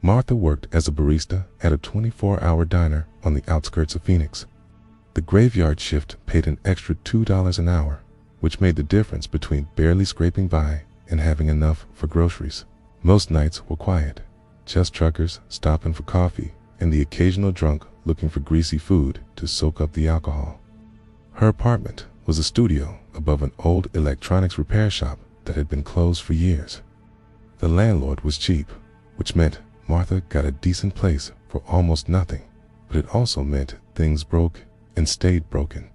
Martha worked as a barista at a 24-hour diner on the outskirts of Phoenix. The graveyard shift paid an extra $2 an hour, which made the difference between barely scraping by and having enough for groceries. Most nights were quiet, just truckers stopping for coffee and the occasional drunk looking for greasy food to soak up the alcohol. Her apartment was a studio above an old electronics repair shop that had been closed for years. The landlord was cheap, which meant Martha got a decent place for almost nothing, but it also meant things broke and stayed broken.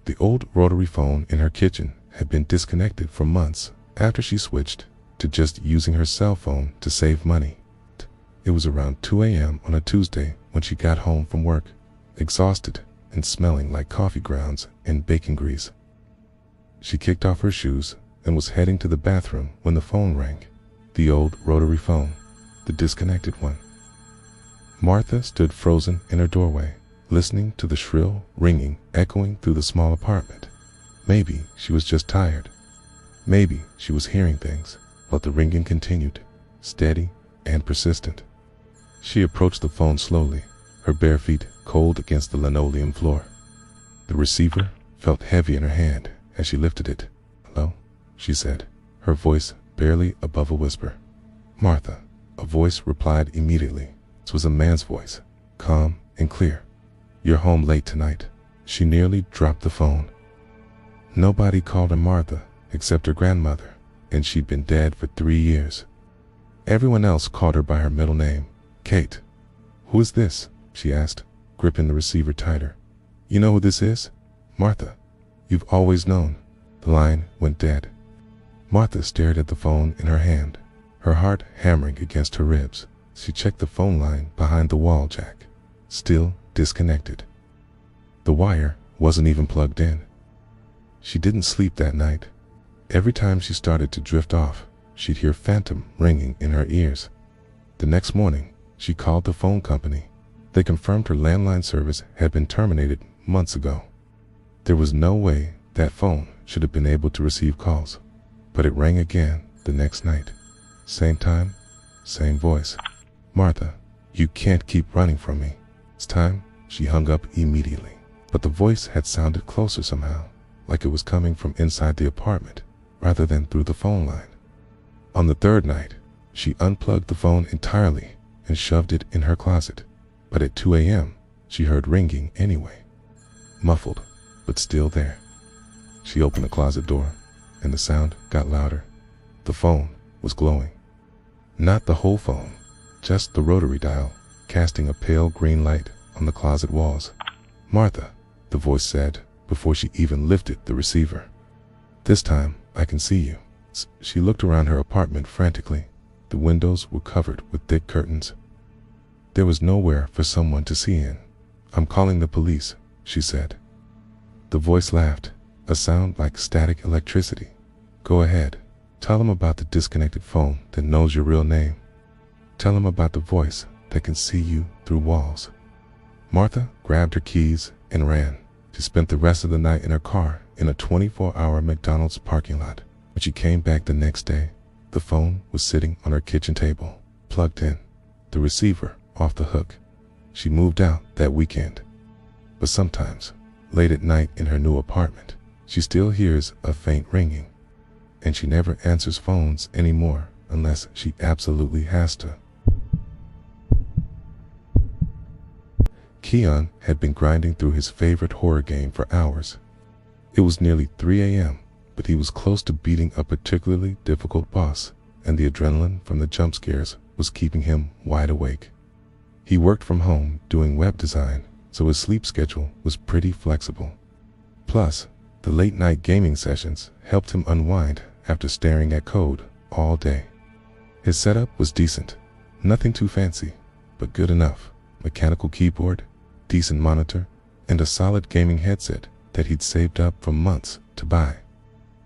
The old rotary phone in her kitchen had been disconnected for months after she switched to just using her cell phone to save money. It was around 2 a.m. on a Tuesday when she got home from work, exhausted and smelling like coffee grounds and bacon grease. She kicked off her shoes and was heading to the bathroom when the phone rang. The old rotary phone, the disconnected one. Martha stood frozen in her doorway, listening to the shrill ringing echoing through the small apartment. Maybe she was just tired. Maybe she was hearing things, but the ringing continued, steady and persistent. She approached the phone slowly, her bare feet cold against the linoleum floor. The receiver felt heavy in her hand as she lifted it. "Hello?" she said, her voice barely above a whisper. "Martha," a voice replied immediately. It was a man's voice, calm and clear. "You're home late tonight." She nearly dropped the phone. Nobody called her Martha except her grandmother, and she'd been dead for 3 years. Everyone else called her by her middle name, Kate. "Who is this?" she asked, gripping the receiver tighter. "You know who this is?" "Martha. You've always known." The line went dead. Martha stared at the phone in her hand, her heart hammering against her ribs. She checked the phone line behind the wall jack. Still disconnected. The wire wasn't even plugged in. She didn't sleep that night. Every time she started to drift off, she'd hear phantom ringing in her ears. The next morning, she called the phone company. They confirmed her landline service had been terminated months ago. There was no way that phone should have been able to receive calls, but it rang again the next night. Same time, same voice. "Martha, you can't keep running from me. It's time." She hung up immediately, but the voice had sounded closer somehow, like it was coming from inside the apartment rather than through the phone line. On the third night, she unplugged the phone entirely and shoved it in her closet, but at 2 a.m., she heard ringing anyway. Muffled, but still there. She opened the closet door, and the sound got louder. The phone was glowing. Not the whole phone, just the rotary dial, casting a pale green light on the closet walls. "Martha," the voice said before she even lifted the receiver. "This time, I can see you." She looked around her apartment frantically. The windows were covered with thick curtains. There was nowhere for someone to see in. "I'm calling the police," she said. The voice laughed, a sound like static electricity. "Go ahead. Tell them about the disconnected phone that knows your real name. Tell them about the voice that can see you through walls." Martha grabbed her keys and ran. She spent the rest of the night in her car in a 24-hour McDonald's parking lot. When she came back the next day, the phone was sitting on her kitchen table, plugged in, the receiver off the hook. She moved out that weekend. But sometimes, late at night in her new apartment, she still hears a faint ringing, and she never answers phones anymore unless she absolutely has to. Keon had been grinding through his favorite horror game for hours. It was nearly 3 a.m., but he was close to beating a particularly difficult boss, and the adrenaline from the jump scares was keeping him wide awake. He worked from home doing web design, so his sleep schedule was pretty flexible. Plus, the late-night gaming sessions helped him unwind after staring at code all day. His setup was decent, nothing too fancy, but good enough. Mechanical keyboard, decent monitor, and a solid gaming headset that he'd saved up for months to buy.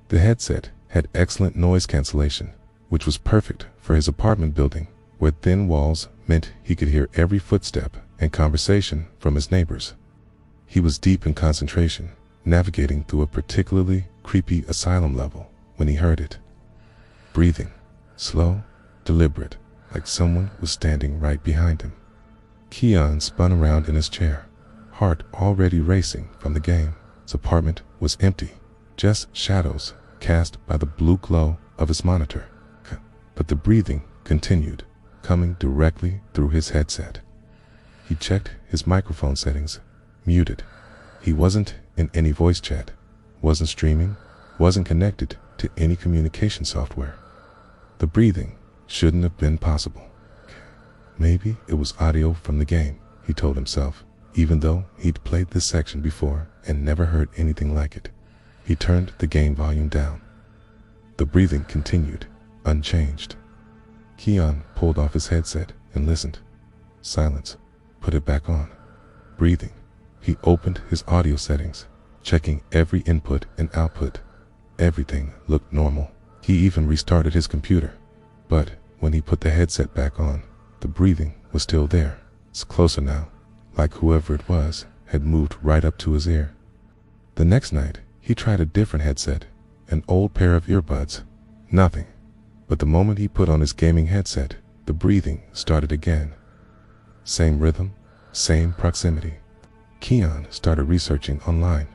The headset had excellent noise cancellation, which was perfect for his apartment building, where thin walls meant he could hear every footstep and conversation from his neighbors. He was deep in concentration, navigating through a particularly creepy asylum level when he heard it. Breathing, slow, deliberate, like someone was standing right behind him. Keon spun around in his chair, heart already racing from the game. His apartment was empty, just shadows cast by the blue glow of his monitor. But the breathing continued, coming directly through his headset. He checked his microphone settings, muted. He wasn't in any voice chat, wasn't streaming, wasn't connected to any communication software. The breathing shouldn't have been possible. Maybe it was audio from the game, he told himself, even though he'd played this section before and never heard anything like it. He turned the game volume down. The breathing continued, unchanged. Keon pulled off his headset and listened. Silence. Put it back on. Breathing. He opened his audio settings, checking every input and output. Everything looked normal. He even restarted his computer. But when he put the headset back on, the breathing was still there. It's closer now, like whoever it was had moved right up to his ear. The next night, he tried a different headset, an old pair of earbuds. Nothing. But the moment he put on his gaming headset, the breathing started again. Same rhythm, same proximity. Keon started researching online.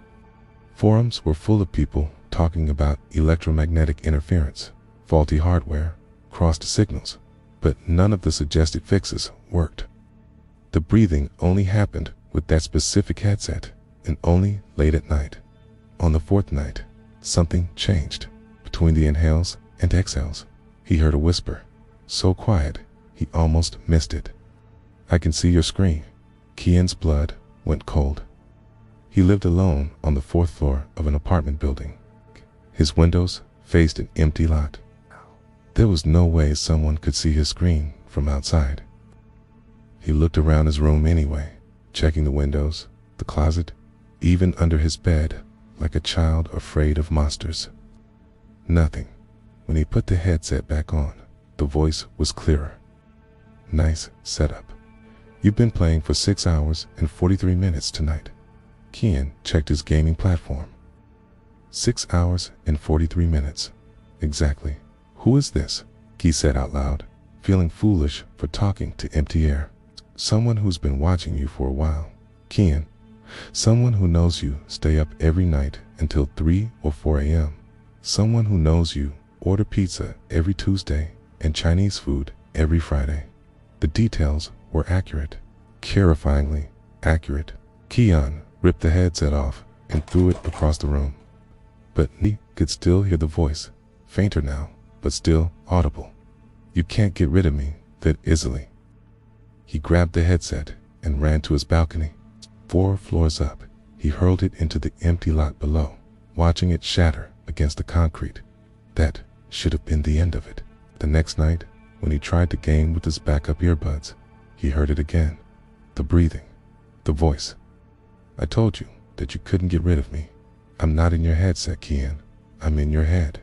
Forums were full of people talking about electromagnetic interference, faulty hardware, crossed signals, but none of the suggested fixes worked. The breathing only happened with that specific headset, and only late at night. On the fourth night, something changed. Between the inhales and exhales, he heard a whisper, so quiet he almost missed it. I can see your screen. Keon's blood went cold. He lived alone on the fourth floor of an apartment building. His windows faced an empty lot. There was no way someone could see his screen from outside. He looked around his room anyway, checking the windows, the closet, even under his bed, like a child afraid of monsters. Nothing. When he put the headset back on, the voice was clearer. Nice setup. You've been playing for 6 hours and 43 minutes tonight. Keon checked his gaming platform. 6 hours and 43 minutes. Exactly. Who is this? He said out loud, feeling foolish for talking to empty air. Someone who's been watching you for a while. Keon. Someone who knows you stay up every night until 3 or 4 a.m. Someone who knows you order pizza every Tuesday and Chinese food every Friday. The details were accurate, terrifyingly accurate. Keon ripped the headset off and threw it across the room. But he could still hear the voice, fainter now, but still audible. You can't get rid of me that easily. He grabbed the headset and ran to his balcony. 4 floors up, he hurled it into the empty lot below, watching it shatter against the concrete. That should have been the end of it. The next night, when he tried to game with his backup earbuds, he heard it again. The breathing, the voice. I told you that you couldn't get rid of me. I'm not in your headset, Keon. I'm in your head.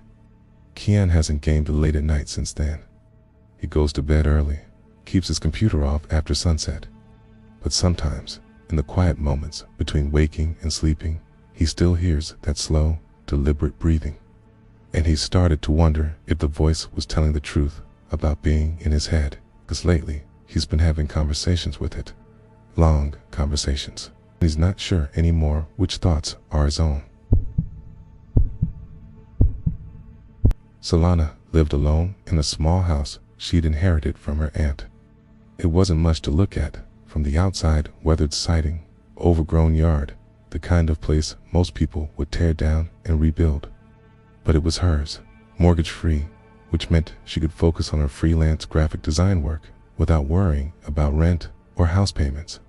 Keon hasn't gamed late at night since then. He goes to bed early, keeps his computer off after sunset. But sometimes, in the quiet moments between waking and sleeping, he still hears that slow, deliberate breathing. And he started to wonder if the voice was telling the truth about being in his head, because lately he's been having conversations with it. Long conversations. He's not sure anymore which thoughts are his own. Solana lived alone in a small house she'd inherited from her aunt. It wasn't much to look at from the outside: weathered siding, overgrown yard, the kind of place most people would tear down and rebuild. But it was hers, mortgage-free, which meant she could focus on her freelance graphic design work without worrying about rent or house payments.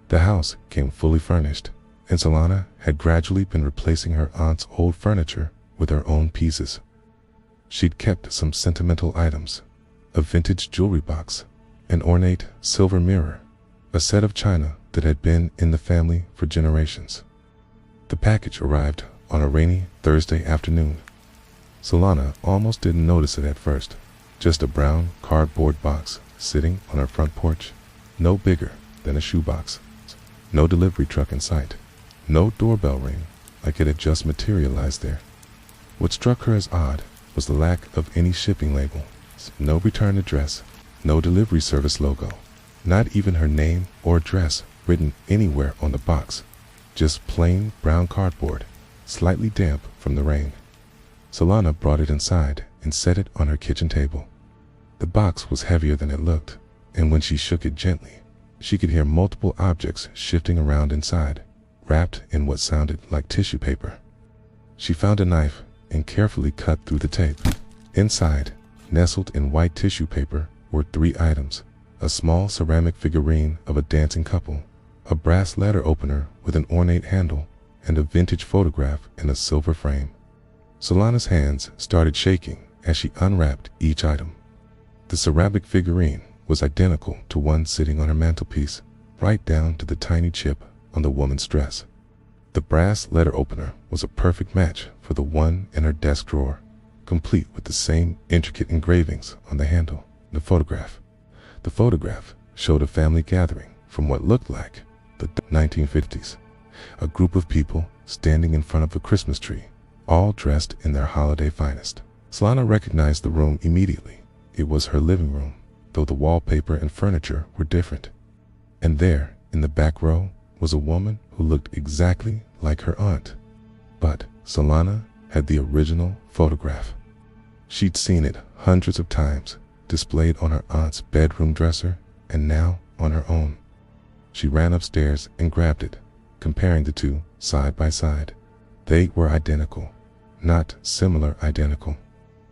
The house came fully furnished, and Solana had gradually been replacing her aunt's old furniture with her own pieces. She'd kept some sentimental items, a vintage jewelry box, an ornate silver mirror, a set of china that had been in the family for generations. The package arrived on a rainy Thursday afternoon. Solana almost didn't notice it at first. Just a brown cardboard box sitting on her front porch, no bigger than a shoebox. No delivery truck in sight. No doorbell ring, like it had just materialized there. What struck her as odd was the lack of any shipping label. No return address. No delivery service logo. Not even her name or address written anywhere on the box. Just plain brown cardboard, slightly damp from the rain. Solana brought it inside and set it on her kitchen table. The box was heavier than it looked, and when she shook it gently, she could hear multiple objects shifting around inside, wrapped in what sounded like tissue paper. She found a knife and carefully cut through the tape. Inside, nestled in white tissue paper, were 3 items: a small ceramic figurine of a dancing couple, a brass letter opener with an ornate handle, and a vintage photograph in a silver frame. Solana's hands started shaking as she unwrapped each item. The ceramic figurine was identical to one sitting on her mantelpiece, right down to the tiny chip on the woman's dress. The brass letter opener was a perfect match for the one in her desk drawer, complete with the same intricate engravings on the handle. The photograph showed a family gathering from what looked like the 1950s. A group of people standing in front of a Christmas tree, all dressed in their holiday finest. Solana recognized the room immediately. It was her living room, though the wallpaper and furniture were different. And there, in the back row, was a woman who looked exactly like her aunt. But Solana had the original photograph. She'd seen it hundreds of times, displayed on her aunt's bedroom dresser and now on her own. She ran upstairs and grabbed it, comparing the two side by side. They were identical, not similar identical.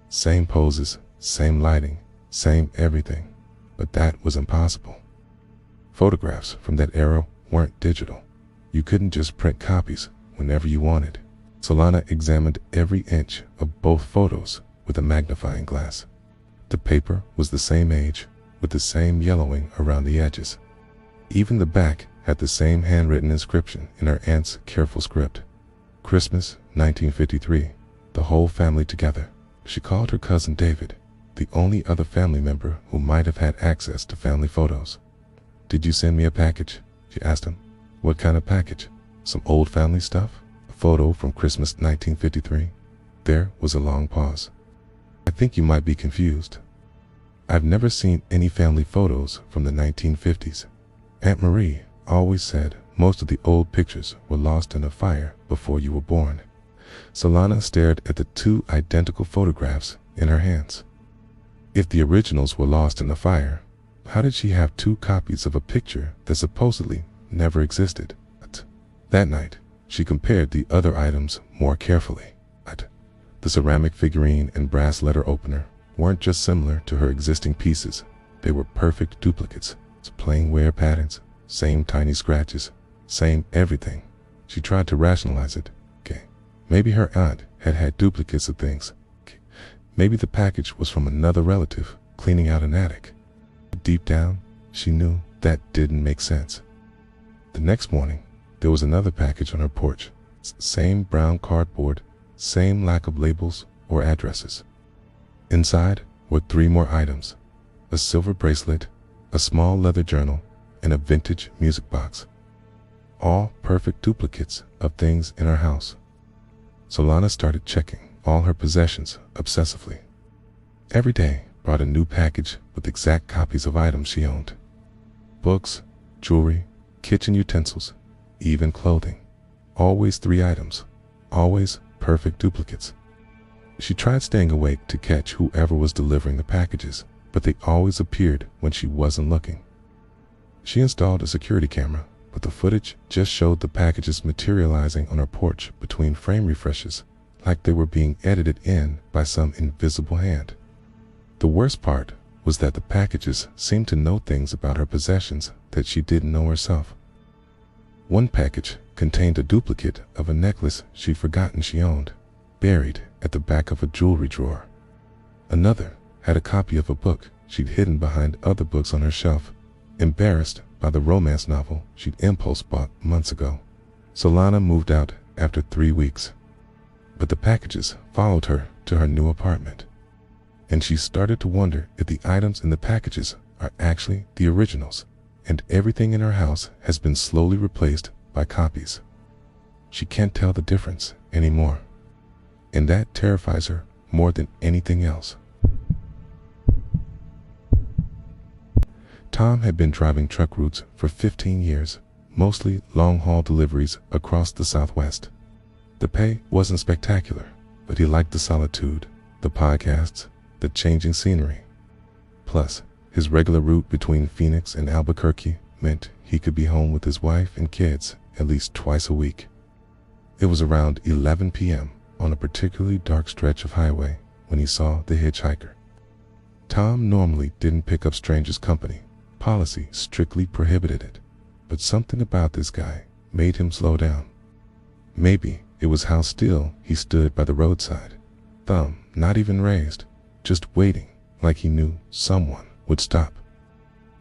Same poses, same lighting, same everything, but that was impossible. Photographs from that era weren't digital. You couldn't just print copies whenever you wanted. Solana examined every inch of both photos with a magnifying glass. The paper was the same age, with the same yellowing around the edges. Even the back had the same handwritten inscription in her aunt's careful script. Christmas, 1953. The whole family together. She called her cousin David, the only other family member who might have had access to family photos. "Did you send me a package?" she asked him. "What kind of package? Some old family stuff? A photo from Christmas 1953? There was a long pause. "I think you might be confused. I've never seen any family photos from the 1950s. Aunt Marie always said most of the old pictures were lost in a fire before you were born." Solana stared at the 2 identical photographs in her hands. If the originals were lost in the fire, how did she have 2 copies of a picture that supposedly never existed? That night, she compared the other items more carefully. The ceramic figurine and brass letter opener weren't just similar to her existing pieces, they were perfect duplicates. Plain wear patterns, same tiny scratches, same everything. She tried to rationalize it. Maybe her aunt had had duplicates of things. Maybe the package was from another relative cleaning out an attic. Deep down, she knew that didn't make sense. The next morning, there was another package on her porch. Same brown cardboard, same lack of labels or addresses. Inside were 3 more items: a silver bracelet, a small leather journal, and a vintage music box. All perfect duplicates of things in her house. Solana started checking all her possessions obsessively. Every day brought a new package with exact copies of items she owned. Books, jewelry, kitchen utensils, even clothing. Always 3 items, always perfect duplicates. She tried staying awake to catch whoever was delivering the packages, but they always appeared when she wasn't looking. She installed a security camera, but the footage just showed the packages materializing on her porch between frame refreshes, like they were being edited in by some invisible hand. The worst part was that the packages seemed to know things about her possessions that she didn't know herself. One package contained a duplicate of a necklace she'd forgotten she owned, buried at the back of a jewelry drawer. Another had a copy of a book she'd hidden behind other books on her shelf, embarrassed by the romance novel she'd impulse bought months ago. Solana moved out after 3 weeks, but the packages followed her to her new apartment, and she started to wonder if the items in the packages are actually the originals, and everything in her house has been slowly replaced by copies. She can't tell the difference anymore, and that terrifies her more than anything else. Tom had been driving truck routes for 15 years, mostly long-haul deliveries across the Southwest. The pay wasn't spectacular, but he liked the solitude, the podcasts, the changing scenery. Plus, his regular route between Phoenix and Albuquerque meant he could be home with his wife and kids at least twice a week. It was around 11 p.m. on a particularly dark stretch of highway when he saw the hitchhiker. Tom normally didn't pick up strangers' company. Policy strictly prohibited it, but something about this guy made him slow down. Maybe it was how still he stood by the roadside, thumb not even raised, just waiting like he knew someone would stop.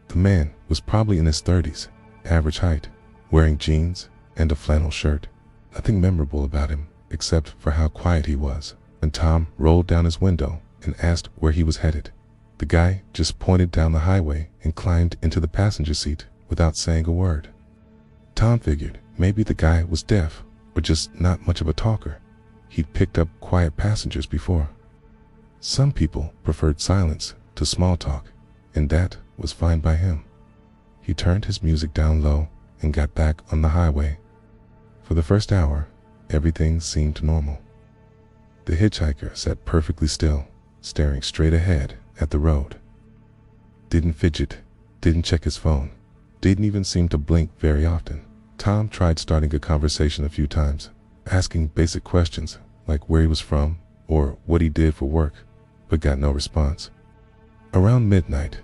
The man was probably in his 30s, average height, wearing jeans and a flannel shirt. Nothing memorable about him except for how quiet he was. And Tom rolled down his window and asked where he was headed. The guy just pointed down the highway and climbed into the passenger seat without saying a word. Tom figured maybe the guy was deaf or just not much of a talker. He'd picked up quiet passengers before. Some people preferred silence to small talk, and that was fine by him. He turned his music down low and got back on the highway. For the first hour, everything seemed normal. The hitchhiker sat perfectly still, staring straight ahead at the road. Didn't fidget, didn't check his phone, didn't even seem to blink very often. Tom tried starting a conversation a few times, asking basic questions like where he was from or what he did for work, but got no response. Around midnight,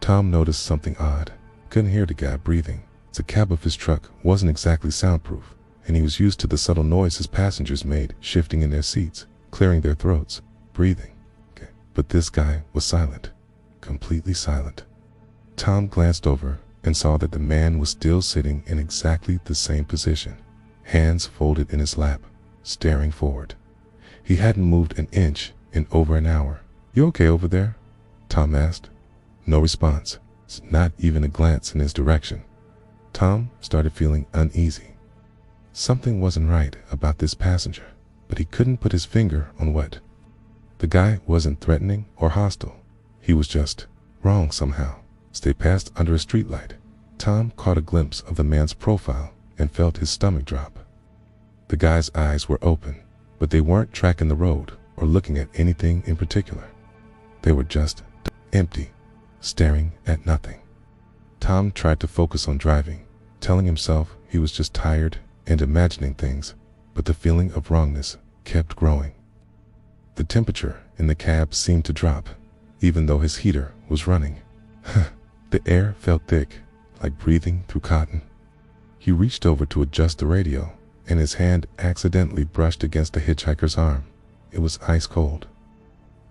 Tom noticed something odd. Couldn't hear the guy breathing. The cab of his truck wasn't exactly soundproof, and he was used to the subtle noise his passengers made shifting in their seats, clearing their throats, breathing. But this guy was silent, completely silent. Tom glanced over and saw that the man was still sitting in exactly the same position, hands folded in his lap, staring forward. He hadn't moved an inch in over an hour. "You okay over there?" Tom asked. No response, not even a glance in his direction. Tom started feeling uneasy. Something wasn't right about this passenger, but he couldn't put his finger on what. The guy wasn't threatening or hostile. He was just wrong somehow. As they passed under a streetlight, Tom caught a glimpse of the man's profile and felt his stomach drop. The guy's eyes were open, but they weren't tracking the road or looking at anything in particular. They were just empty, staring at nothing. Tom tried to focus on driving, telling himself he was just tired and imagining things, but the feeling of wrongness kept growing. The temperature in the cab seemed to drop, even though his heater was running. The air felt thick, like breathing through cotton. He reached over to adjust the radio, and his hand accidentally brushed against the hitchhiker's arm. It was ice cold.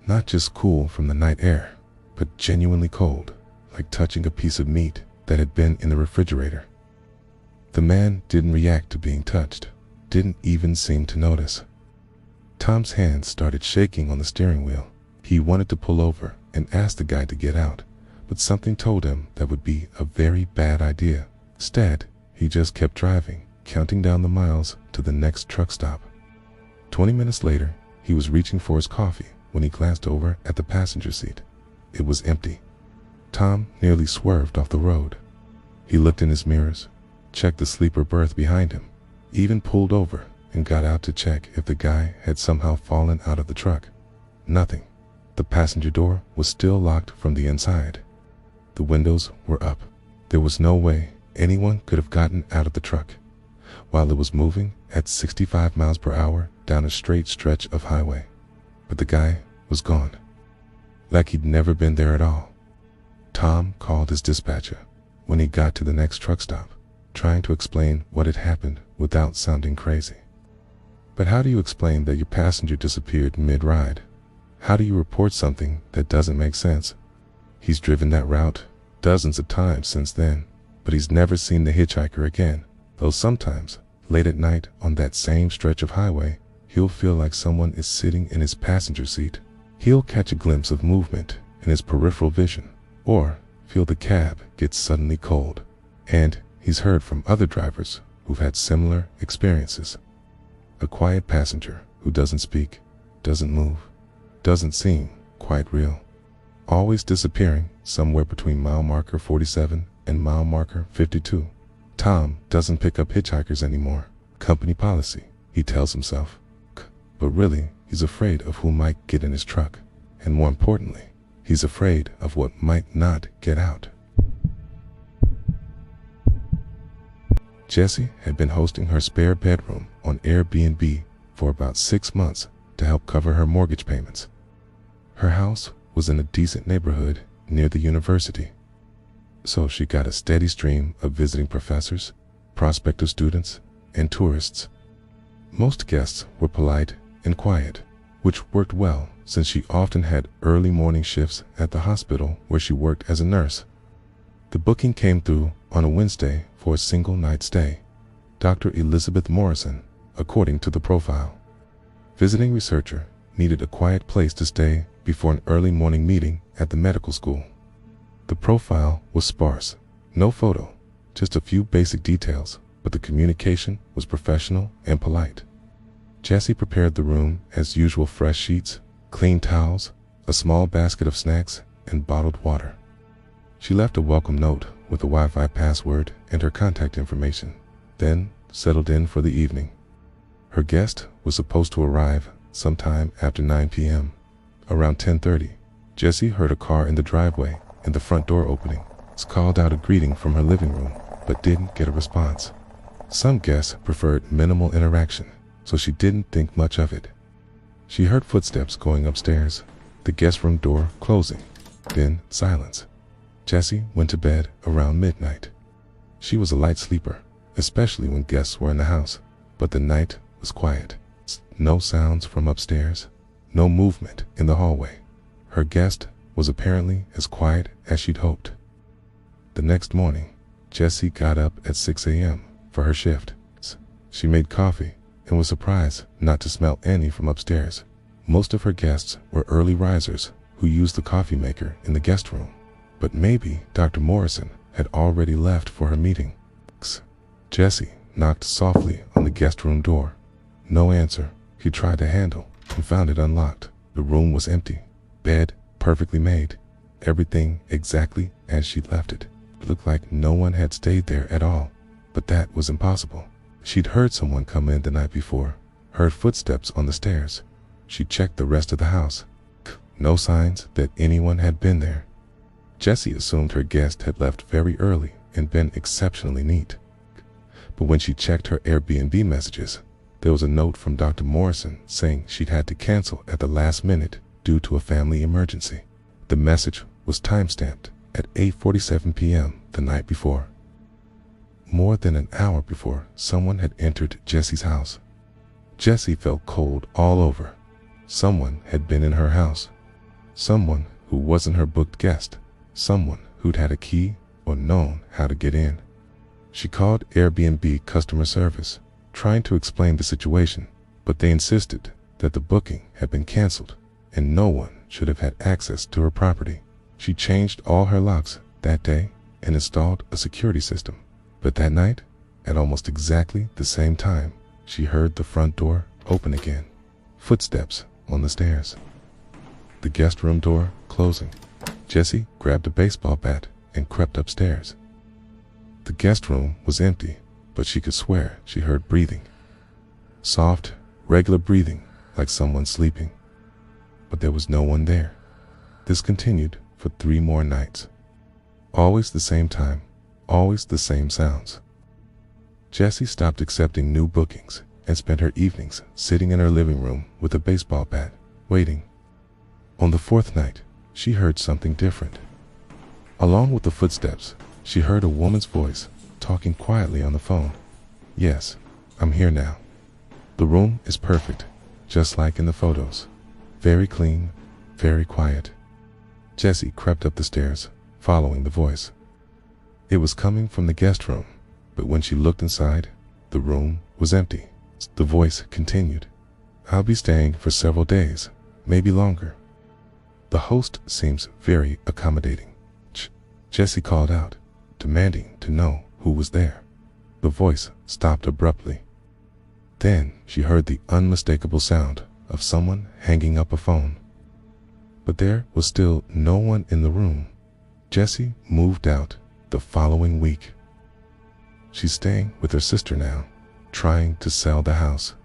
Not just cool from the night air, but genuinely cold, like touching a piece of meat that had been in the refrigerator. The man didn't react to being touched, didn't even seem to notice. Tom's hands started shaking on the steering wheel. He wanted to pull over and ask the guy to get out, but something told him that would be a very bad idea. Instead, he just kept driving, counting down the miles to the next truck stop. 20 minutes later, he was reaching for his coffee when he glanced over at the passenger seat. It was empty. Tom nearly swerved off the road. He looked in his mirrors, checked the sleeper berth behind him, even pulled over and got out to check if the guy had somehow fallen out of the truck. Nothing. The passenger door was still locked from the inside. The windows were up. There was no way anyone could have gotten out of the truck while it was moving at 65 miles per hour down a straight stretch of highway. But the guy was gone, like he'd never been there at all. Tom called his dispatcher when he got to the next truck stop, trying to explain what had happened without sounding crazy. But how do you explain that your passenger disappeared mid-ride? How do you report something that doesn't make sense? He's driven that route dozens of times since then, but he's never seen the hitchhiker again, though sometimes, late at night on that same stretch of highway, he'll feel like someone is sitting in his passenger seat. He'll catch a glimpse of movement in his peripheral vision, or feel the cab get suddenly cold. And he's heard from other drivers who've had similar experiences. A quiet passenger who doesn't speak, doesn't move, doesn't seem quite real. always disappearing somewhere between mile marker 47 and mile marker 52. Tom doesn't pick up hitchhikers anymore. Company policy, he tells himself. But really, he's afraid of who might get in his truck. And more importantly, he's afraid of what might not get out. Jessie had been hosting her spare bedroom on Airbnb for about 6 months to help cover her mortgage payments. Her house was in a decent neighborhood near the university, so she got a steady stream of visiting professors, prospective students, and tourists. Most guests were polite and quiet, which worked well since she often had early morning shifts at the hospital where she worked as a nurse. The booking came through on a Wednesday for a single night stay. Dr. Elizabeth Morrison, according to the profile. Visiting researcher needed a quiet place to stay before an early morning meeting at the medical school. The profile was sparse, no photo, just a few basic details, but the communication was professional and polite. Jessie prepared the room as usual: fresh sheets, clean towels, a small basket of snacks, and bottled water. She left a welcome note with a Wi-Fi password and her contact information, then settled in for the evening. Her guest was supposed to arrive sometime after 9 p.m. Around 10:30, Jessie heard a car in the driveway and the front door opening. She called out a greeting from her living room, but didn't get a response. Some guests preferred minimal interaction, so she didn't think much of it. She heard footsteps going upstairs, the guest room door closing, then silence. Jessie went to bed around midnight. She was a light sleeper, especially when guests were in the house, but the night was quiet. No sounds from upstairs, no movement in the hallway. Her guest was apparently as quiet as she'd hoped. The next morning, Jessie got up at 6 a.m. for her shift. She made coffee and was surprised not to smell any from upstairs. Most of her guests were early risers who used the coffee maker in the guest room, but maybe Dr. Morrison had already left for her meeting. Jessie knocked softly on the guest room door. No answer. He tried the handle and found it unlocked. The room was empty. Bed perfectly made. Everything exactly as she'd left it. It looked like no one had stayed there at all, but that was impossible. She'd heard someone come in the night before, heard footsteps on the stairs. She checked the rest of the house. No signs that anyone had been there. Jessie assumed her guest had left very early and been exceptionally neat. But when she checked her Airbnb messages, there was a note from Dr. Morrison saying she'd had to cancel at the last minute due to a family emergency. The message was timestamped at 8:47 p.m. the night before. More than an hour before someone had entered Jessie's house. Jessie felt cold all over. Someone had been in her house. Someone who wasn't her booked guest. Someone who'd had a key or known how to get in. She called Airbnb customer service, trying to explain the situation, but they insisted that the booking had been canceled and no one should have had access to her property. She changed all her locks that day and installed a security system. But that night, at almost exactly the same time, she heard the front door open again. Footsteps on the stairs. The guest room door closing. Jessie grabbed a baseball bat and crept upstairs. The guest room was empty, but she could swear she heard breathing. Soft, regular breathing, like someone sleeping. But there was no one there. This continued for 3 more nights. Always the same time, always the same sounds. Jessie stopped accepting new bookings and spent her evenings sitting in her living room with a baseball bat, waiting. On the 4th night, she heard something different. Along with the footsteps, she heard a woman's voice talking quietly on the phone. "Yes, I'm here now. The room is perfect, just like in the photos. Very clean, very quiet." Jessie crept up the stairs, following the voice. It was coming from the guest room, but when she looked inside, the room was empty. The voice continued, "I'll be staying for several days, maybe longer." The host seems very accommodating. Jessie called out, demanding to know who was there. The voice stopped abruptly. Then she heard the unmistakable sound of someone hanging up a phone. But there was still no one in the room. Jessie moved out the following week. She's staying with her sister now, trying to sell the house.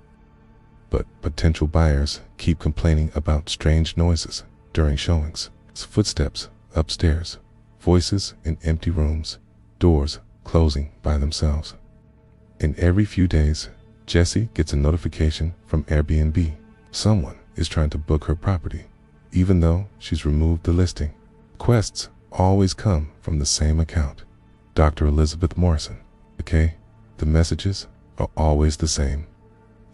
But potential buyers keep complaining about strange noises during showings. Footsteps upstairs, voices in empty rooms, doors closing by themselves. And every few days, Jessie gets a notification from Airbnb. Someone is trying to book her property, even though she's removed the listing. Requests always come from the same account, Dr. Elizabeth Morrison. Okay, the messages are always the same.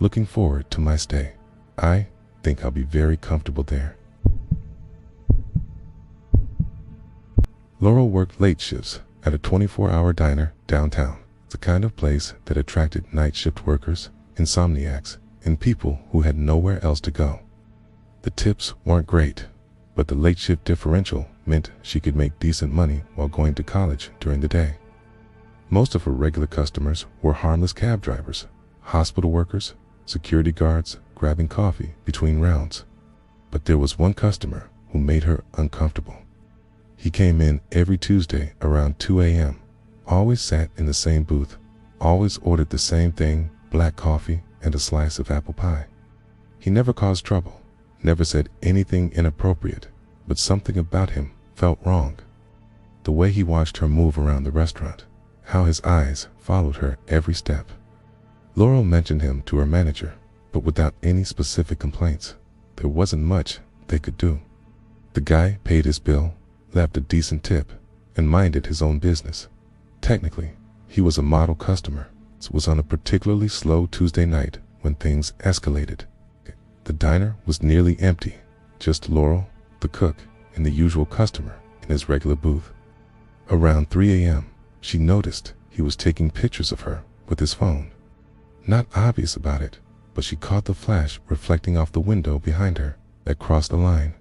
Looking forward to my stay. I think I'll be very comfortable there. Laurel worked late shifts at a 24-hour diner downtown. It's the kind of place that attracted night shift workers, insomniacs, and people who had nowhere else to go. The tips weren't great, but the late shift differential meant she could make decent money while going to college during the day. Most of her regular customers were harmless cab drivers, hospital workers, security guards grabbing coffee between rounds. But there was one customer who made her uncomfortable. He came in every Tuesday around 2 a.m., always sat in the same booth, always ordered the same thing, black coffee and a slice of apple pie. He never caused trouble, never said anything inappropriate, but something about him felt wrong. The way he watched her move around the restaurant, how his eyes followed her every step. Laurel mentioned him to her manager, but without any specific complaints. There wasn't much they could do. The guy paid his bill, left a decent tip, and minded his own business. Technically, he was a model customer. It was on a particularly slow Tuesday night when things escalated. The diner was nearly empty, just Laurel, the cook, and the usual customer in his regular booth. Around 3 a.m., she noticed he was taking pictures of her with his phone. Not obvious about it, but she caught the flash reflecting off the window behind her that crossed the line.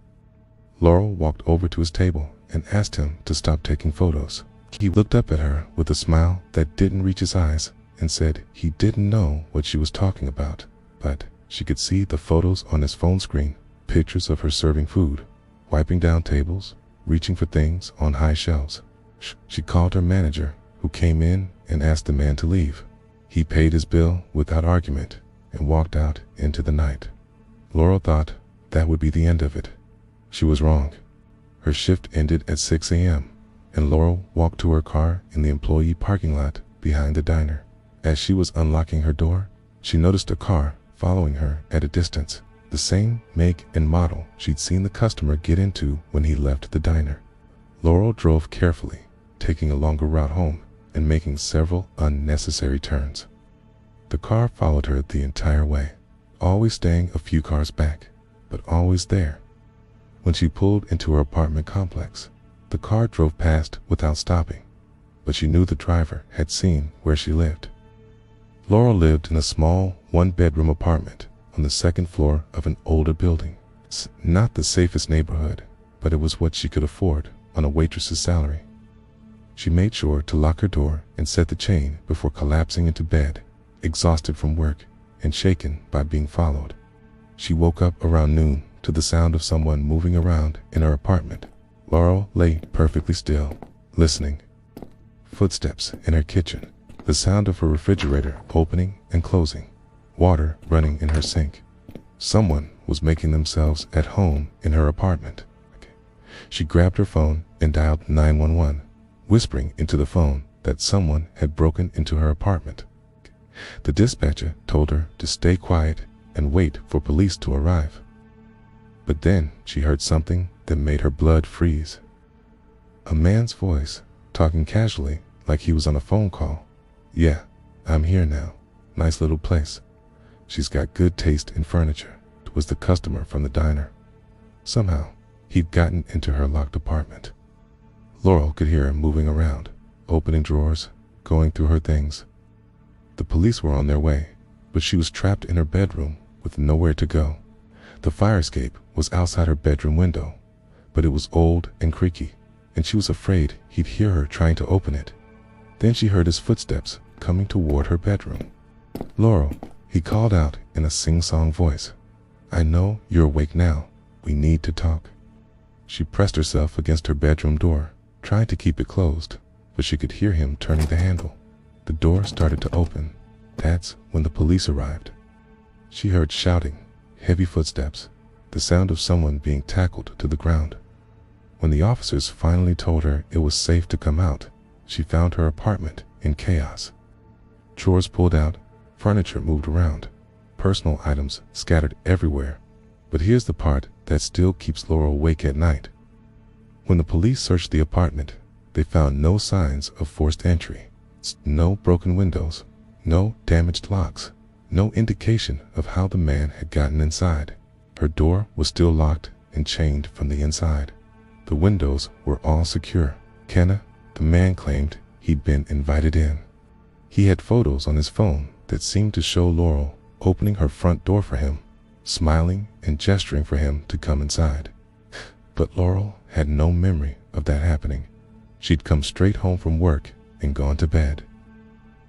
Laurel walked over to his table and asked him to stop taking photos. He looked up at her with a smile that didn't reach his eyes and said he didn't know what she was talking about, but she could see the photos on his phone screen, pictures of her serving food, wiping down tables, reaching for things on high shelves. She called her manager, who came in and asked the man to leave. He paid his bill without argument and walked out into the night. Laurel thought that would be the end of it. She was wrong. Her shift ended at 6 a.m., and Laurel walked to her car in the employee parking lot behind the diner. As she was unlocking her door, she noticed a car following her at a distance, the same make and model she'd seen the customer get into when he left the diner. Laurel drove carefully, taking a longer route home and making several unnecessary turns. The car followed her the entire way, always staying a few cars back, but always there. When she pulled into her apartment complex, the car drove past without stopping, but she knew the driver had seen where she lived. Laurel lived in a small one-bedroom apartment on the second floor of an older building. It's not the safest neighborhood, but it was what she could afford on a waitress's salary. She made sure to lock her door and set the chain before collapsing into bed, exhausted from work and shaken by being followed. She woke up around noon to the sound of someone moving around in her apartment. Laurel lay perfectly still, listening. Footsteps in her kitchen, the sound of her refrigerator opening and closing, water running in her sink. Someone was making themselves at home in her apartment. She grabbed her phone and dialed 911, whispering into the phone that someone had broken into her apartment. The dispatcher told her to stay quiet and wait for police to arrive. But then she heard something that made her blood freeze. A man's voice, talking casually like he was on a phone call. "Yeah, I'm here now. Nice little place. She's got good taste in furniture." It was the customer from the diner. Somehow, he'd gotten into her locked apartment. Laurel could hear him moving around, opening drawers, going through her things. The police were on their way, but she was trapped in her bedroom with nowhere to go. The fire escape was outside her bedroom window, but it was old and creaky, and she was afraid he'd hear her trying to open it. Then she heard his footsteps coming toward her bedroom. "Laurel," he called out in a sing-song voice. "I know you're awake now. We need to talk." She pressed herself against her bedroom door, trying to keep it closed, but she could hear him turning the handle. The door started to open. That's when the police arrived. She heard shouting, heavy footsteps, the sound of someone being tackled to the ground. When the officers finally told her it was safe to come out, she found her apartment in chaos. Drawers pulled out, furniture moved around, personal items scattered everywhere. But here's the part that still keeps Laurel awake at night. When the police searched the apartment, they found no signs of forced entry, no broken windows, no damaged locks, no indication of how the man had gotten inside. Her door was still locked and chained from the inside. The windows were all secure. Kenna, the man, claimed he'd been invited in. He had photos on his phone that seemed to show Laurel opening her front door for him, smiling and gesturing for him to come inside. But Laurel had no memory of that happening. She'd come straight home from work and gone to bed.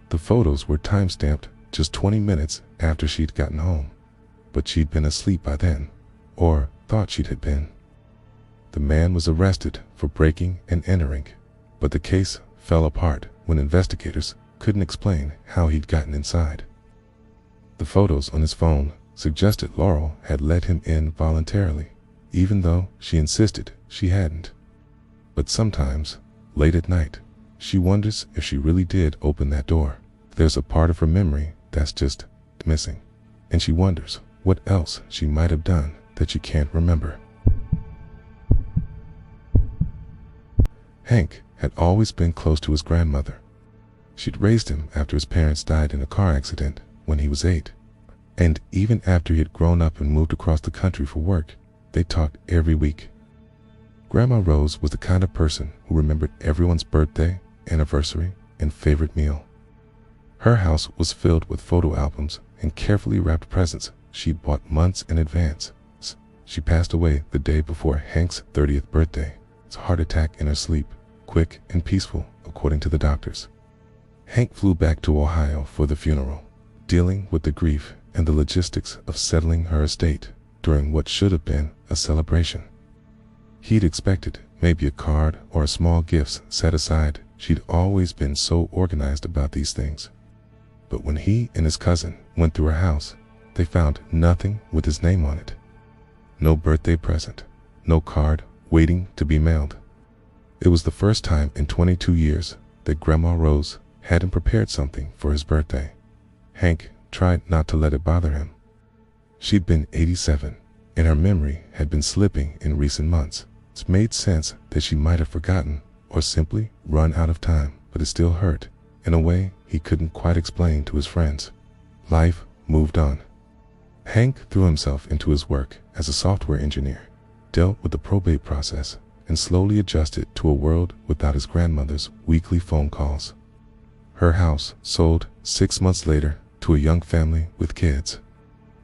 The photos were time-stamped just 20 minutes after she'd gotten home, but she'd been asleep by then, or thought she had been. The man was arrested for breaking and entering, but the case fell apart when investigators couldn't explain how he'd gotten inside. The photos on his phone suggested Laurel had let him in voluntarily, even though she insisted she hadn't. But sometimes, late at night, she wonders if she really did open that door. There's a part of her memory that's just missing, and she wonders what else she might have done that she can't remember. Hank had always been close to his grandmother. She'd raised him after his parents died in a car accident when he was 8. And even after he had grown up and moved across the country for work, they talked every week. Grandma Rose was the kind of person who remembered everyone's birthday, anniversary, and favorite meal. Her house was filled with photo albums and carefully wrapped presents she'd bought months in advance. She passed away the day before Hank's 30th birthday. It's a heart attack in her sleep, quick and peaceful, according to the doctors. Hank flew back to Ohio for the funeral, dealing with the grief and the logistics of settling her estate during what should have been a celebration. He'd expected maybe a card or a small gift set aside. She'd always been so organized about these things. But when he and his cousin went through her house, they found nothing with his name on it. No birthday present, no card waiting to be mailed. It was the first time in 22 years that Grandma Rose hadn't prepared something for his birthday. Hank tried not to let it bother him. She'd been 87, and her memory had been slipping in recent months. It made sense that she might have forgotten or simply run out of time, but it still hurt in a way he couldn't quite explain to his friends. Life moved on. Hank threw himself into his work as a software engineer, dealt with the probate process, and slowly adjusted to a world without his grandmother's weekly phone calls. Her house sold 6 months later to a young family with kids.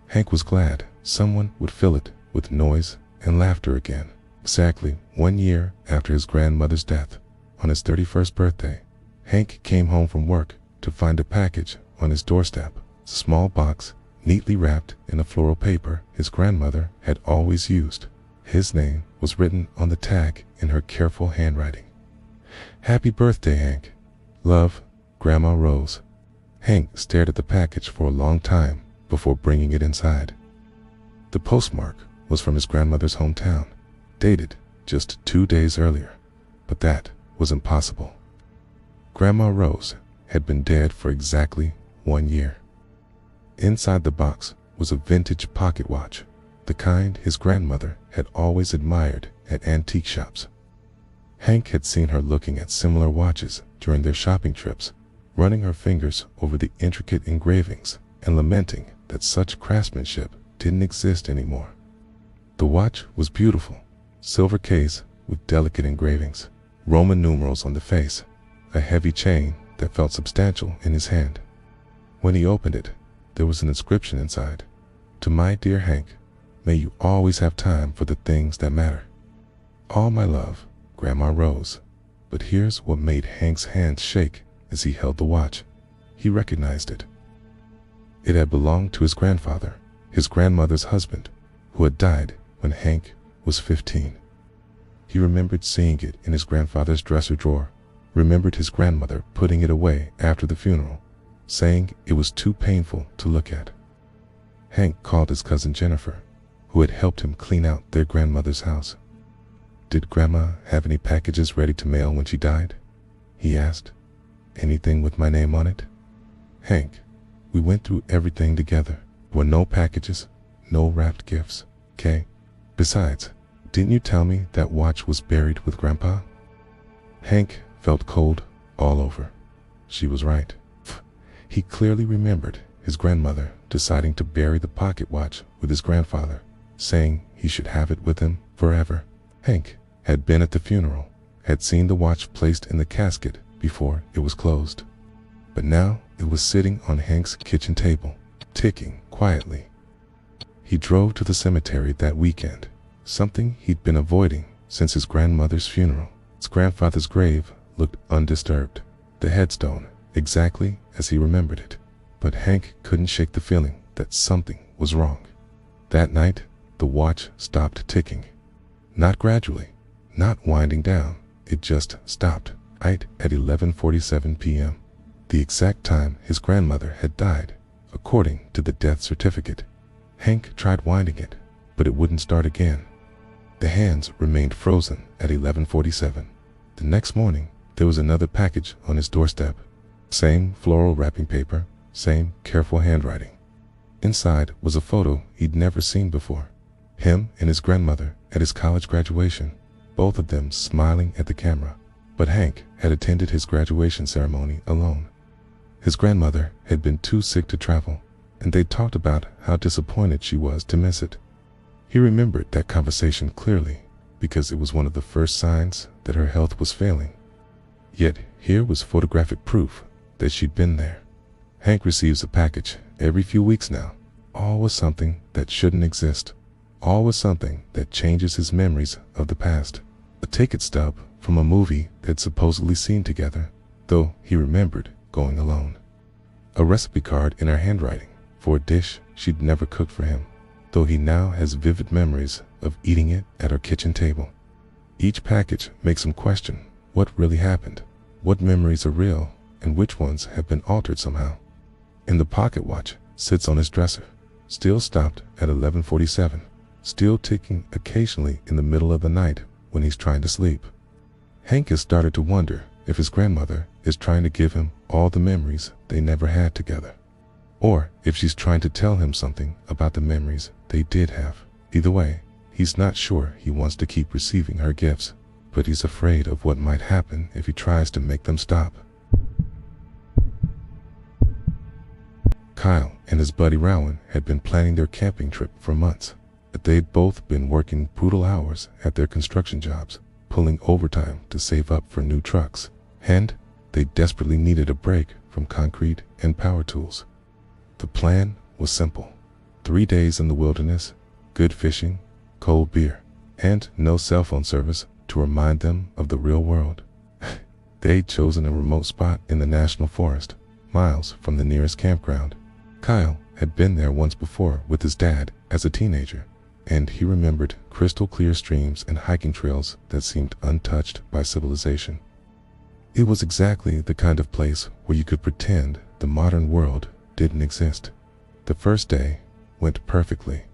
Hank was glad someone would fill it with noise and laughter again. Exactly 1 year after his grandmother's death, on his 31st birthday, Hank came home from work to find a package on his doorstep. A small box, neatly wrapped in a floral paper his grandmother had always used. His name was written on the tag in her careful handwriting. "Happy birthday, Hank. Love, Grandma Rose." Hank stared at the package for a long time before bringing it inside. The postmark was from his grandmother's hometown, dated just 2 days earlier, but that was impossible. Grandma Rose had been dead for exactly 1 year. Inside the box was a vintage pocket watch, the kind his grandmother had always admired at antique shops. Hank had seen her looking at similar watches during their shopping trips, running her fingers over the intricate engravings and lamenting that such craftsmanship didn't exist anymore. The watch was beautiful, silver case with delicate engravings, Roman numerals on the face, a heavy chain that felt substantial in his hand. When he opened it, there was an inscription inside. "To my dear Hank, may you always have time for the things that matter. All my love, Grandma Rose." But here's what made Hank's hands shake as he held the watch. He recognized it. It had belonged to his grandfather, his grandmother's husband, who had died when Hank was 15. He remembered seeing it in his grandfather's dresser drawer, remembered his grandmother putting it away after the funeral, saying it was too painful to look at. Hank called his cousin Jennifer, who had helped him clean out their grandmother's house. "Did Grandma have any packages ready to mail when she died?" he asked. "Anything with my name on it?" "Hank, we went through everything together. There were no packages, no wrapped gifts, okay? Besides, didn't you tell me that watch was buried with Grandpa?" Hank felt cold all over. She was right. He clearly remembered his grandmother deciding to bury the pocket watch with his grandfather, saying he should have it with him forever. Hank had been at the funeral, had seen the watch placed in the casket before it was closed. But now it was sitting on Hank's kitchen table, ticking quietly. He drove to the cemetery that weekend, something he'd been avoiding since his grandmother's funeral. His grandfather's grave looked undisturbed, the headstone exactly as he remembered it. But Hank couldn't shake the feeling that something was wrong. That night, the watch stopped ticking. Not gradually, not winding down, it just stopped, right at 11:47 p.m., the exact time his grandmother had died, according to the death certificate. Hank tried winding it, but it wouldn't start again. The hands remained frozen at 11:47. The next morning, there was another package on his doorstep. Same floral wrapping paper, same careful handwriting. Inside was a photo he'd never seen before. Him and his grandmother at his college graduation, both of them smiling at the camera. But Hank had attended his graduation ceremony alone. His grandmother had been too sick to travel, and they talked about how disappointed she was to miss it. He remembered that conversation clearly because it was one of the first signs that her health was failing. Yet here was photographic proof that she'd been there. Hank receives a package every few weeks now. All was something that shouldn't exist. All was something that changes his memories of the past. A ticket stub from a movie they'd supposedly seen together, though he remembered going alone. A recipe card in her handwriting for a dish she'd never cooked for him, though he now has vivid memories of eating it at her kitchen table. Each package makes him question what really happened, what memories are real, and which ones have been altered somehow. And the pocket watch sits on his dresser, still stopped at 11:47, still ticking occasionally in the middle of the night when he's trying to sleep. Hank has started to wonder if his grandmother is trying to give him all the memories they never had together, or if she's trying to tell him something about the memories they did have. Either way, he's not sure he wants to keep receiving her gifts, but he's afraid of what might happen if he tries to make them stop. Kyle and his buddy Rowan had been planning their camping trip for months. They'd both been working brutal hours at their construction jobs, pulling overtime to save up for new trucks, and they desperately needed a break from concrete and power tools. The plan was simple: 3 days in the wilderness, good fishing, cold beer, and no cell phone service to remind them of the real world. They'd chosen a remote spot in the national forest, miles from the nearest campground. Kyle had been there once before with his dad as a teenager, and he remembered crystal clear streams and hiking trails that seemed untouched by civilization. It was exactly the kind of place where you could pretend the modern world didn't exist. The first day went perfectly.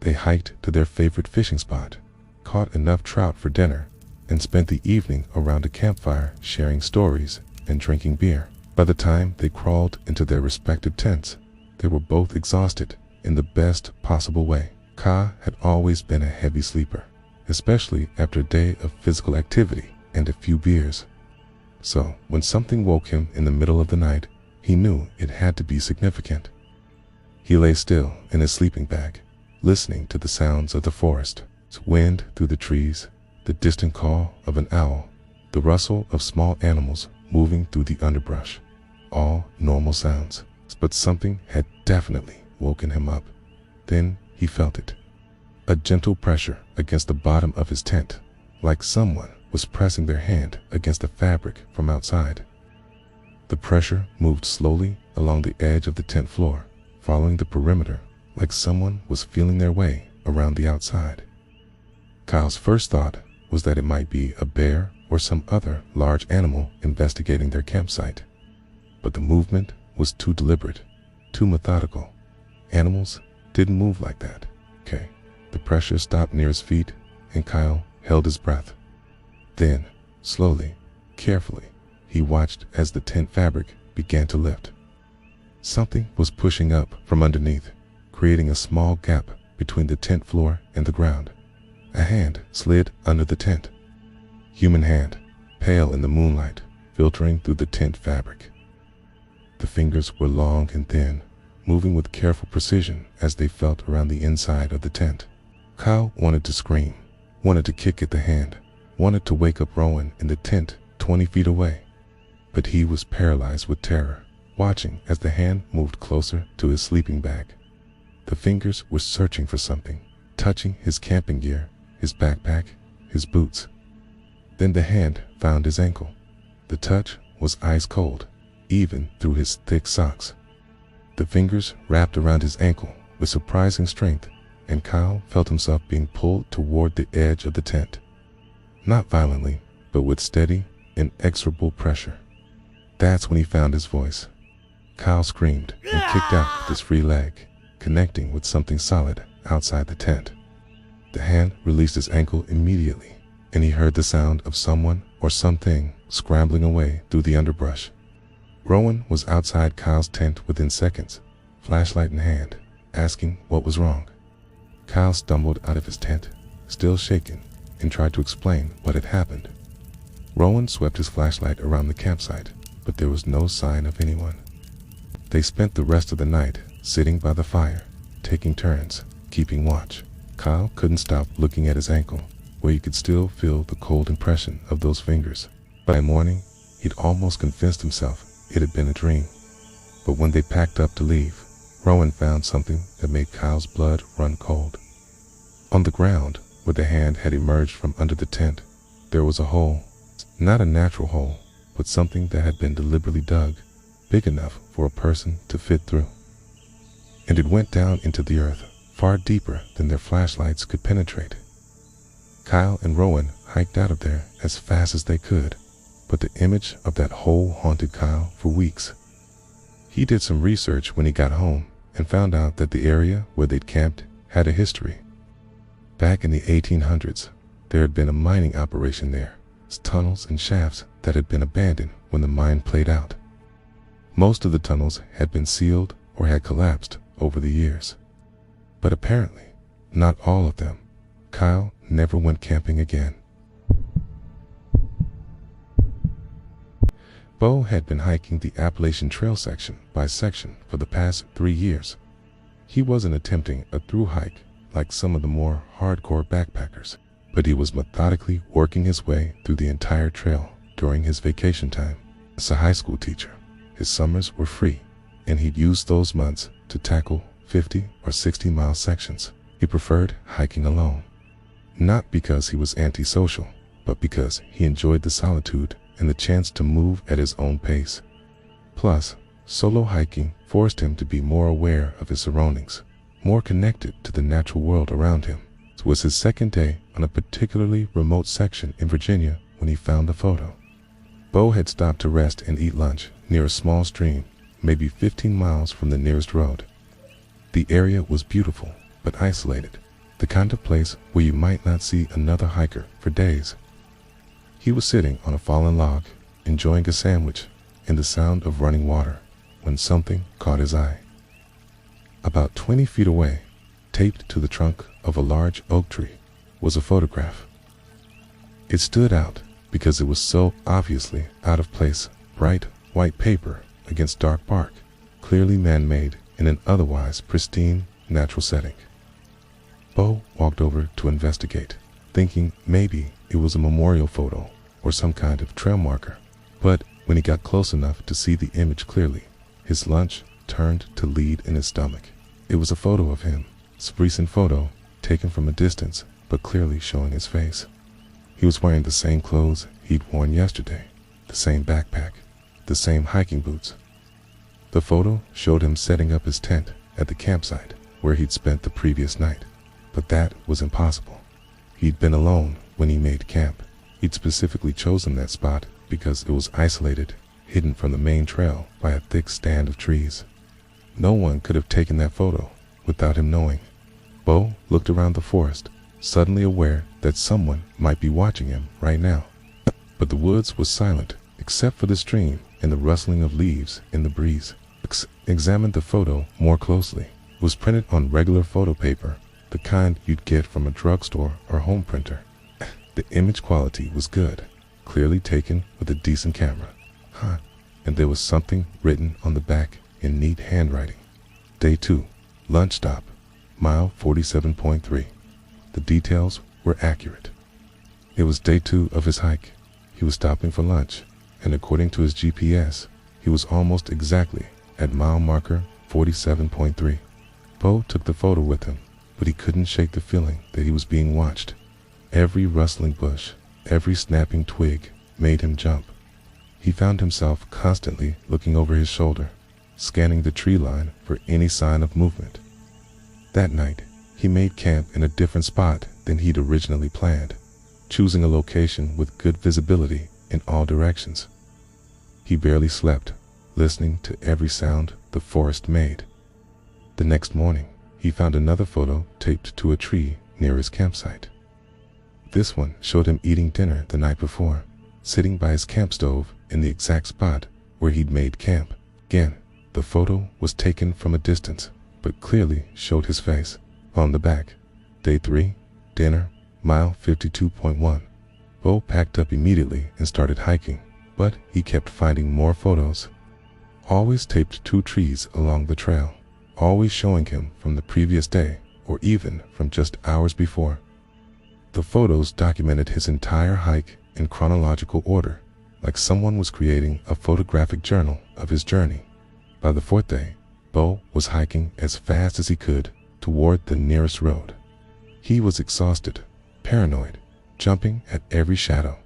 They hiked to their favorite fishing spot, caught enough trout for dinner, and spent the evening around a campfire sharing stories and drinking beer. By the time they crawled into their respective tents, they were both exhausted in the best possible way. Ka had always been a heavy sleeper, especially after a day of physical activity and a few beers. So when something woke him in the middle of the night, he knew it had to be significant. He lay still in his sleeping bag, listening to the sounds of the forest, the wind through the trees, the distant call of an owl, the rustle of small animals moving through the underbrush. All normal sounds, but something had definitely woken him up. Then he felt it. A gentle pressure against the bottom of his tent, like someone was pressing their hand against the fabric from outside. The pressure moved slowly along the edge of the tent floor, following the perimeter, like someone was feeling their way around the outside. Kyle's first thought was that it might be a bear or some other large animal investigating their campsite. But the movement was too deliberate, too methodical. Animals didn't move like that. Okay. The pressure stopped near his feet, and Kyle held his breath. Then, slowly, carefully, he watched as the tent fabric began to lift. Something was pushing up from underneath, creating a small gap between the tent floor and the ground. A hand slid under the tent. Human hand, pale in the moonlight, filtering through the tent fabric. The fingers were long and thin, moving with careful precision as they felt around the inside of the tent. Kyle wanted to scream, wanted to kick at the hand, wanted to wake up Rowan in the tent 20 feet away. But he was paralyzed with terror, watching as the hand moved closer to his sleeping bag. The fingers were searching for something, touching his camping gear, his backpack, his boots. Then the hand found his ankle. The touch was ice cold, even through his thick socks. The fingers wrapped around his ankle with surprising strength, and Kyle felt himself being pulled toward the edge of the tent. Not violently, but with steady, inexorable pressure. That's when he found his voice. Kyle screamed and kicked out with his free leg, connecting with something solid outside the tent. The hand released his ankle immediately, and he heard the sound of someone or something scrambling away through the underbrush. Rowan was outside Kyle's tent within seconds, flashlight in hand, asking what was wrong. Kyle stumbled out of his tent, still shaken, and tried to explain what had happened. Rowan swept his flashlight around the campsite, but there was no sign of anyone. They spent the rest of the night sitting by the fire, taking turns, keeping watch. Kyle couldn't stop looking at his ankle, where he could still feel the cold impression of those fingers. By morning, he'd almost convinced himself it had been a dream. But when they packed up to leave, Rowan found something that made Kyle's blood run cold. On the ground, where the hand had emerged from under the tent, there was a hole. Not a natural hole, but something that had been deliberately dug, big enough for a person to fit through. And it went down into the earth, far deeper than their flashlights could penetrate. Kyle and Rowan hiked out of there as fast as they could, but the image of that hole haunted Kyle for weeks. He did some research when he got home and found out that the area where they'd camped had a history. Back in the 1800s, there had been a mining operation there, tunnels and shafts that had been abandoned when the mine played out. Most of the tunnels had been sealed or had collapsed over the years. But apparently, not all of them. Kyle never went camping again. Bo had been hiking the Appalachian Trail section by section for the past 3 years. He wasn't attempting a through hike like some of the more hardcore backpackers, but he was methodically working his way through the entire trail during his vacation time. As a high school teacher, his summers were free, and he'd use those months to tackle 50 or 60-mile sections. He preferred hiking alone, not because he was antisocial, but because he enjoyed the solitude and the chance to move at his own pace. Plus, solo hiking forced him to be more aware of his surroundings, more connected to the natural world around him. It was his second day on a particularly remote section in Virginia when he found the photo. Bo had stopped to rest and eat lunch near a small stream, maybe 15 miles from the nearest road. The area was beautiful, but isolated, the kind of place where you might not see another hiker for days. He was sitting on a fallen log, enjoying a sandwich and the sound of running water, when something caught his eye. About 20 feet away, taped to the trunk of a large oak tree, was a photograph. It stood out because it was so obviously out of place, bright white paper against dark bark, clearly man-made in an otherwise pristine natural setting. Bo walked over to investigate, thinking maybe it was a memorial photo or some kind of trail marker. But when he got close enough to see the image clearly, his lunch turned to lead in his stomach. It was a photo of him, a recent photo taken from a distance but clearly showing his face. He was wearing the same clothes he'd worn yesterday, the same backpack, the same hiking boots. The photo showed him setting up his tent at the campsite where he'd spent the previous night, but that was impossible. He'd been alone when he made camp. He'd specifically chosen that spot because it was isolated, hidden from the main trail by a thick stand of trees. No one could have taken that photo without him knowing. Bo looked around the forest, suddenly aware that someone might be watching him right now. But the woods was silent, except for the stream and the rustling of leaves in the breeze. Examined the photo more closely. It was printed on regular photo paper, the kind you'd get from a drugstore or home printer. The image quality was good, clearly taken with a decent camera. And there was something written on the back in neat handwriting. Day 2, lunch stop, mile 47.3. The details were accurate. It was day 2 of his hike. He was stopping for lunch, and according to his GPS, he was almost exactly at mile marker 47.3. Bo took the photo with him, but he couldn't shake the feeling that he was being watched. Every rustling bush, every snapping twig made him jump. He found himself constantly looking over his shoulder, scanning the tree line for any sign of movement. That night, he made camp in a different spot than he'd originally planned, choosing a location with good visibility in all directions. He barely slept, listening to every sound the forest made. The next morning, he found another photo taped to a tree near his campsite. This one showed him eating dinner the night before, sitting by his camp stove in the exact spot where he'd made camp. Again, the photo was taken from a distance, but clearly showed his face. On the back, day 3, dinner, mile 52.1. Bo packed up immediately and started hiking, but he kept finding more photos. Always taped 2 trees along the trail, always showing him from the previous day or even from just hours before. The photos documented his entire hike in chronological order, like someone was creating a photographic journal of his journey. By the 4th day, Bo was hiking as fast as he could toward the nearest road. He was exhausted, paranoid, jumping at every shadow.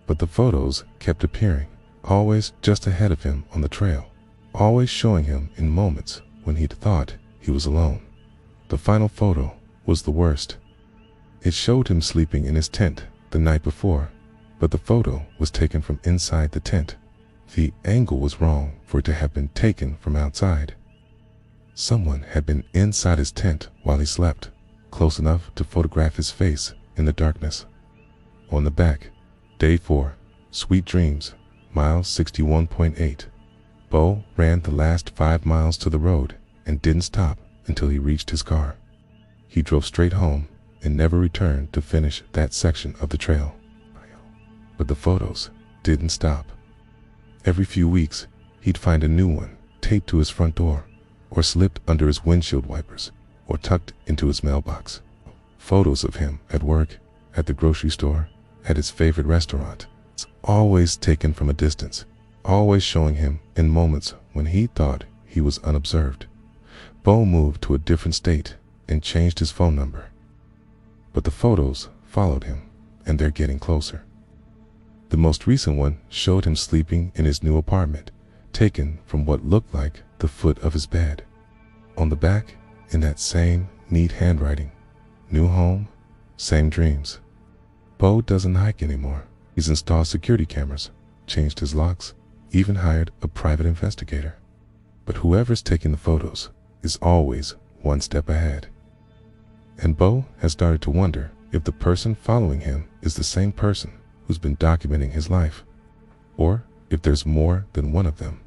But the photos kept appearing, always just ahead of him on the trail, always showing him in moments when he'd thought he was alone. The final photo was the worst. It showed him sleeping in his tent the night before, but the photo was taken from inside the tent. The angle was wrong for it to have been taken from outside. Someone had been inside his tent while he slept, close enough to photograph his face in the darkness. On the back, day 4, sweet dreams, mile 61.8. Bo ran the last 5 miles to the road and didn't stop until he reached his car. He drove straight home and never returned to finish that section of the trail. But the photos didn't stop. Every few weeks, he'd find a new one taped to his front door, or slipped under his windshield wipers, or tucked into his mailbox. Photos of him at work, at the grocery store, at his favorite restaurant. It's always taken from a distance, always showing him in moments when he thought he was unobserved. Bo moved to a different state and changed his phone number. But the photos followed him, and they're getting closer. The most recent one showed him sleeping in his new apartment, taken from what looked like the foot of his bed. On the back, in that same neat handwriting, new home, same dreams. Bo doesn't hike anymore. He's installed security cameras, changed his locks, even hired a private investigator. But whoever's taking the photos is always one step ahead. And Bo has started to wonder if the person following him is the same person who's been documenting his life, or if there's more than one of them.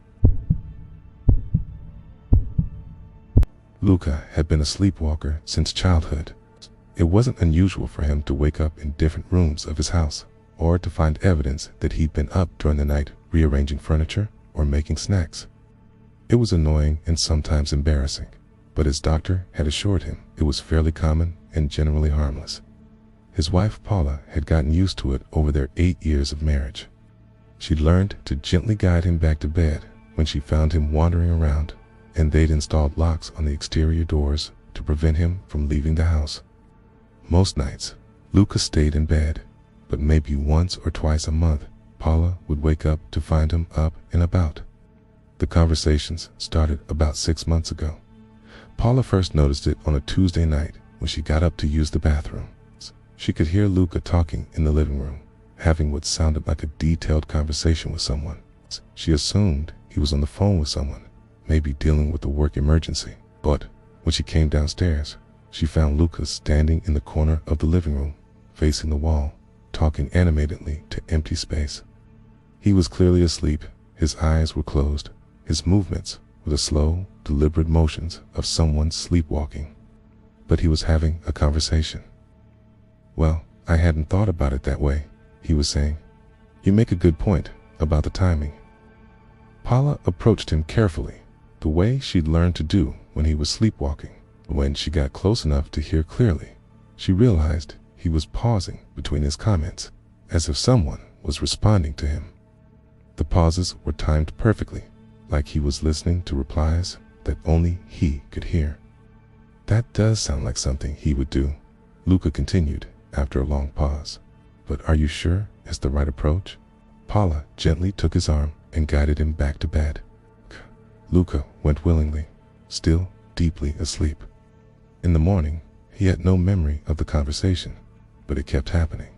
Luca had been a sleepwalker since childhood. It wasn't unusual for him to wake up in different rooms of his house, or to find evidence that he'd been up during the night rearranging furniture or making snacks. It was annoying and sometimes embarrassing, but his doctor had assured him it was fairly common and generally harmless. His wife Paula had gotten used to it over their 8 years of marriage. She'd learned to gently guide him back to bed when she found him wandering around, and they'd installed locks on the exterior doors to prevent him from leaving the house. Most nights, Luca stayed in bed, but maybe once or twice a month, Paula would wake up to find him up and about. The conversations started about 6 months ago. Paula first noticed it on a Tuesday night when she got up to use the bathroom. She could hear Luca talking in the living room, having what sounded like a detailed conversation with someone. She assumed he was on the phone with someone, maybe dealing with a work emergency. But when she came downstairs, she found Luca standing in the corner of the living room, facing the wall, talking animatedly to empty space. He was clearly asleep. His eyes were closed, his movements were the slow, deliberate motions of someone sleepwalking. But he was having a conversation. "Well, I hadn't thought about it that way," he was saying. "You make a good point about the timing." Paula approached him carefully, the way she'd learned to do when he was sleepwalking. When she got close enough to hear clearly, she realized he was pausing between his comments, as if someone was responding to him. The pauses were timed perfectly, like he was listening to replies that only he could hear. "That does sound like something he would do," Luca continued after a long pause. "But are you sure it's the right approach?" Paula gently took his arm and guided him back to bed. Luca went willingly, still deeply asleep. In the morning, he had no memory of the conversation, but it kept happening.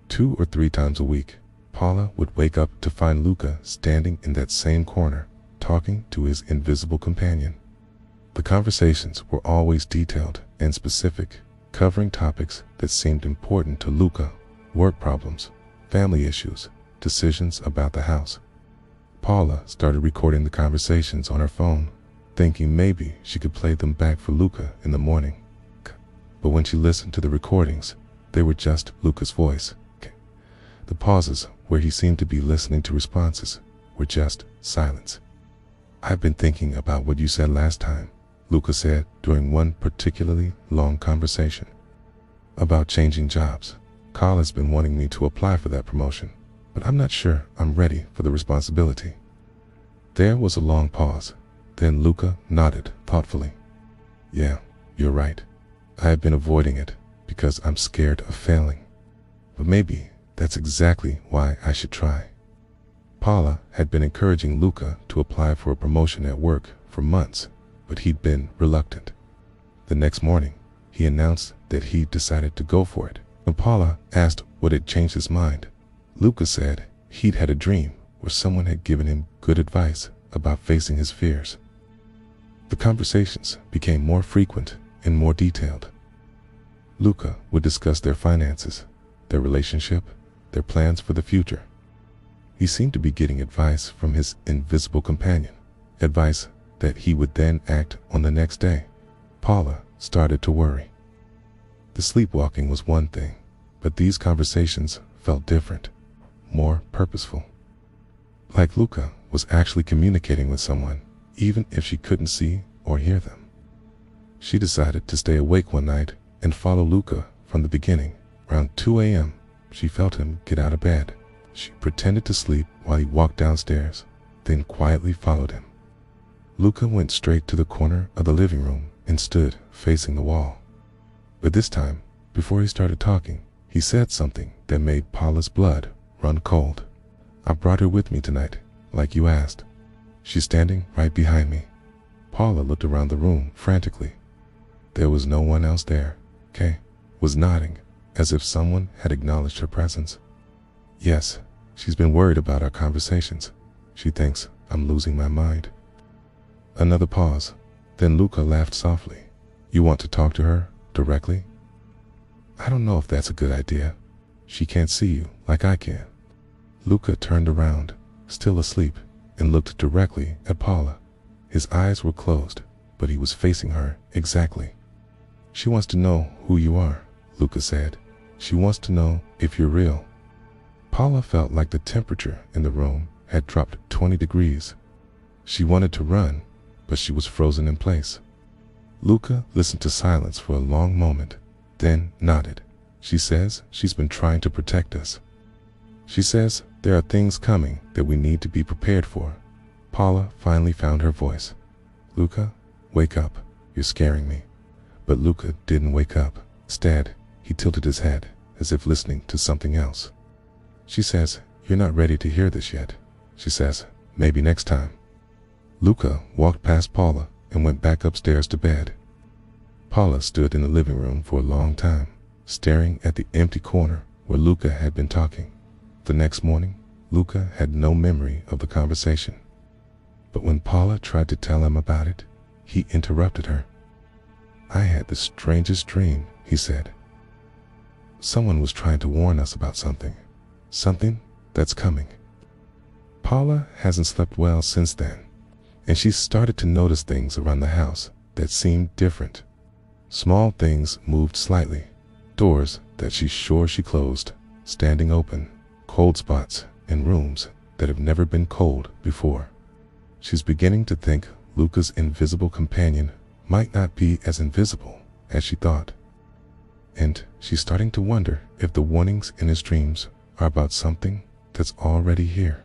2 or 3 times a week, Paula would wake up to find Luca standing in that same corner, talking to his invisible companion. The conversations were always detailed and specific, covering topics that seemed important to Luca: work problems, family issues, decisions about the house. Paula started recording the conversations on her phone, thinking maybe she could play them back for Luca in the morning. But when she listened to the recordings, they were just Luca's voice. The pauses where he seemed to be listening to responses were just silence. "I've been thinking about what you said last time," Luca said during one particularly long conversation. "About changing jobs. Carl has been wanting me to apply for that promotion, but I'm not sure I'm ready for the responsibility." There was a long pause. Then Luca nodded thoughtfully. "Yeah, you're right. I have been avoiding it because I'm scared of failing. But maybe that's exactly why I should try." Paula had been encouraging Luca to apply for a promotion at work for months, but he'd been reluctant. The next morning, he announced that he'd decided to go for it. When Paula asked what had changed his mind, Luca said he'd had a dream where someone had given him good advice about facing his fears. The conversations became more frequent and more detailed. Luca would discuss their finances, their relationship, their plans for the future. He seemed to be getting advice from his invisible companion, advice that he would then act on the next day. Paula started to worry. The sleepwalking was one thing, but these conversations felt different, more purposeful. Like Luca was actually communicating with someone, even if she couldn't see or hear them. She decided to stay awake one night and follow Luca from the beginning. Around 2 a.m., she felt him get out of bed. She pretended to sleep while he walked downstairs, then quietly followed him. Luca went straight to the corner of the living room and stood facing the wall. But this time, before he started talking, he said something that made Paula's blood run cold. "I brought her with me tonight, like you asked. She's standing right behind me." Paula looked around the room frantically. There was no one else there. Kay was nodding, as if someone had acknowledged her presence. "Yes, she's been worried about our conversations. She thinks I'm losing my mind." Another pause. Then Luca laughed softly. "You want to talk to her directly?" "I don't know if that's a good idea. She can't see you like I can." Luca turned around, still asleep, and looked directly at Paula. His eyes were closed, but he was facing her exactly. "She wants to know who you are," Luca said. "She wants to know if you're real." Paula felt like the temperature in the room had dropped 20 degrees. She wanted to run, but she was frozen in place. Luca listened to silence for a long moment, then nodded. "She says she's been trying to protect us. She says there are things coming that we need to be prepared for." Paula finally found her voice. "Luca, wake up. You're scaring me." But Luca didn't wake up. Instead, he tilted his head as if listening to something else. "She says you're not ready to hear this yet. She says maybe next time." Luca walked past Paula and went back upstairs to bed. Paula stood in the living room for a long time, staring at the empty corner where Luca had been talking. The next morning, Luca had no memory of the conversation. But when Paula tried to tell him about it, he interrupted her. "I had the strangest dream," he said. "Someone was trying to warn us about something. Something that's coming." Paula hasn't slept well since then, and she started to notice things around the house that seemed different. Small things moved slightly. Doors that she's sure she closed, standing open. Cold spots in rooms that have never been cold before. She's beginning to think Luca's invisible companion might not be as invisible as she thought. And she's starting to wonder if the warnings in his dreams are about something that's already here.